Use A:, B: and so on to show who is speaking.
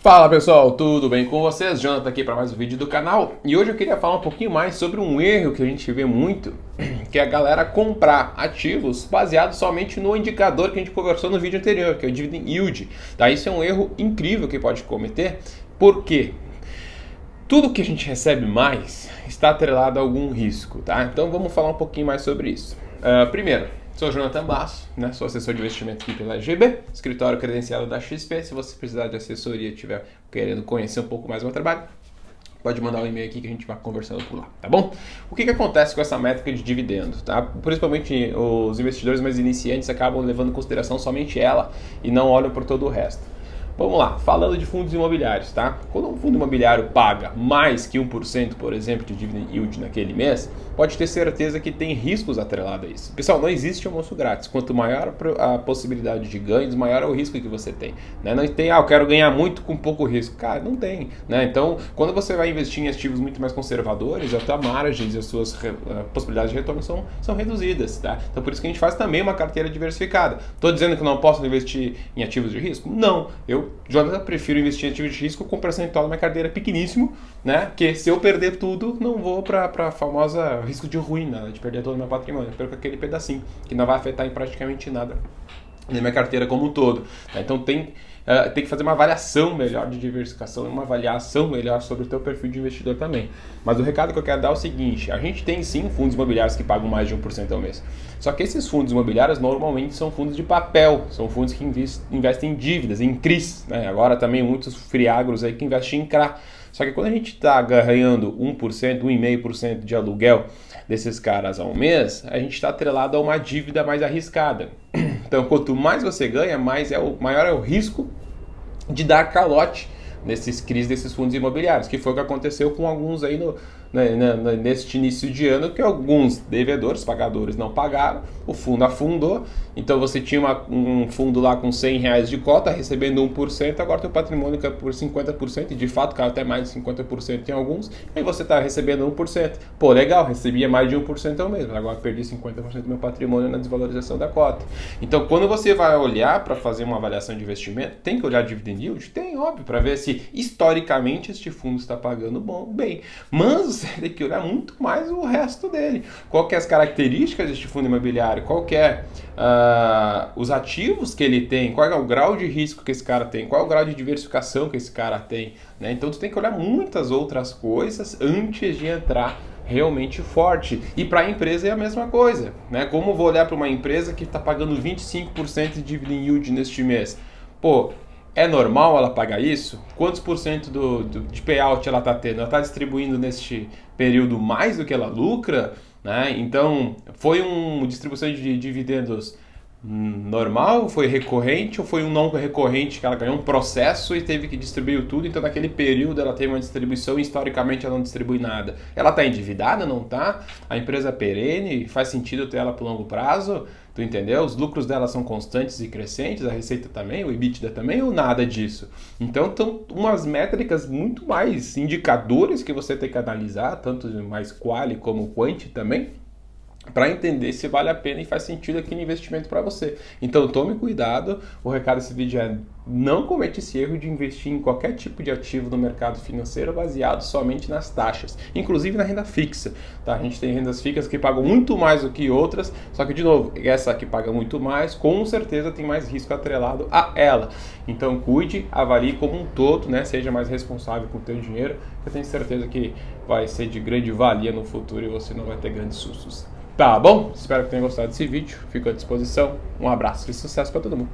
A: Fala pessoal, tudo bem com vocês? Jonathan aqui para mais um vídeo do canal e hoje eu queria falar um pouquinho mais sobre um erro que a gente vê muito, que é a galera comprar ativos baseados somente no indicador que a gente conversou no vídeo anterior, que é o Dividend Yield. Tá? Isso é um erro incrível que pode cometer, porque tudo que a gente recebe mais está atrelado a algum risco, tá? Então vamos falar um pouquinho mais sobre isso. Primeiro, sou Jonathan Basso, né? Sou assessor de investimento aqui pela GB, escritório credenciado da XP. Se você precisar de assessoria e estiver querendo conhecer um pouco mais do meu trabalho, pode mandar um e-mail aqui que a gente vai conversando por lá, tá bom? O que acontece com essa métrica de dividendo, tá? Principalmente os investidores mais iniciantes acabam levando em consideração somente ela e não olham por todo o resto. Vamos lá, falando de fundos imobiliários, tá? Quando um fundo imobiliário paga mais que 1%, por exemplo, de dividend yield naquele mês, pode ter certeza que tem riscos atrelados a isso. Pessoal, não existe almoço grátis. Quanto maior a possibilidade de ganhos, maior é o risco que você tem. Né? Não tem, eu quero ganhar muito com pouco risco. Cara, não tem. Né? Então, quando você vai investir em ativos muito mais conservadores, a tua margem e as suas possibilidades de retorno são reduzidas. Tá? Então, por isso que a gente faz também uma carteira diversificada. Estou dizendo que não posso investir em ativos de risco? Não. Jonathan, prefiro investir em ativos de risco com percentual na minha carteira pequeníssimo, né? Que se eu perder tudo, não vou para a famosa risco de ruína, de perder todo o meu patrimônio. Eu perco aquele pedacinho, que não vai afetar em praticamente nada na minha carteira como um todo. Tá? Então tem que fazer uma avaliação melhor de diversificação, uma avaliação melhor sobre o teu perfil de investidor também. Mas o recado que eu quero dar é o seguinte: a gente tem sim fundos imobiliários que pagam mais de 1% ao mês. Só que esses fundos imobiliários normalmente são fundos de papel, são fundos que investem em dívidas, em CRIs. Né? Agora também muitos friagros aí que investem em CRA. Só que quando a gente está ganhando 1%, 1,5% de aluguel desses caras ao mês, a gente está atrelado a uma dívida mais arriscada. Então, quanto mais você ganha, maior é o risco de dar calote nesses CRIs desses fundos imobiliários, que foi o que aconteceu com alguns aí neste início de ano, que alguns devedores, pagadores não pagaram, o fundo afundou, então você tinha um fundo lá com R$100 de cota, recebendo 1%, agora teu patrimônio cai por 50%, e de fato cai até mais de 50% em alguns, e você está recebendo 1%. Pô, legal, recebia mais de 1% ao mês, mas agora perdi 50% do meu patrimônio na desvalorização da cota. Então, quando você vai olhar para fazer uma avaliação de investimento, tem que olhar dividend yield? Tem, óbvio, para ver se historicamente este fundo está pagando bem, mas você tem que olhar muito mais o resto dele. Qual que é as características deste fundo imobiliário? Qual que é os ativos que ele tem? Qual é o grau de risco que esse cara tem? Qual é o grau de diversificação que esse cara tem? Né? Então tu tem que olhar muitas outras coisas antes de entrar realmente forte. E para a empresa é a mesma coisa. Né? Como eu vou olhar para uma empresa que está pagando 25% de dividend yield neste mês? Pô, é normal ela pagar isso? Quantos por cento de payout ela está tendo? Ela está distribuindo neste período mais do que ela lucra? Né? Então, foi uma distribuição de dividendos normal? Foi recorrente? Ou foi um não recorrente que ela ganhou um processo e teve que distribuir tudo? Então, naquele período ela teve uma distribuição e historicamente ela não distribui nada. Ela está endividada? Não está? A empresa é perene? Faz sentido ter ela por longo prazo? Tu entendeu? Os lucros dela são constantes e crescentes, a receita também, o EBITDA também, ou nada disso? Então, estão umas métricas muito mais indicadores que você tem que analisar, tanto mais quali como quanti também, para entender se vale a pena e faz sentido aquele investimento para você. Então tome cuidado, o recado desse vídeo é: não cometa esse erro de investir em qualquer tipo de ativo no mercado financeiro baseado somente nas taxas, inclusive na renda fixa. Tá? A gente tem rendas fixas que pagam muito mais do que outras, só que de novo, essa que paga muito mais, com certeza tem mais risco atrelado a ela. Então cuide, avalie como um todo, né? Seja mais responsável com o teu dinheiro, que eu tenho certeza que vai ser de grande valia no futuro e você não vai ter grandes sustos. Tá bom? Espero que tenham gostado desse vídeo. Fico à disposição. Um abraço e sucesso para todo mundo.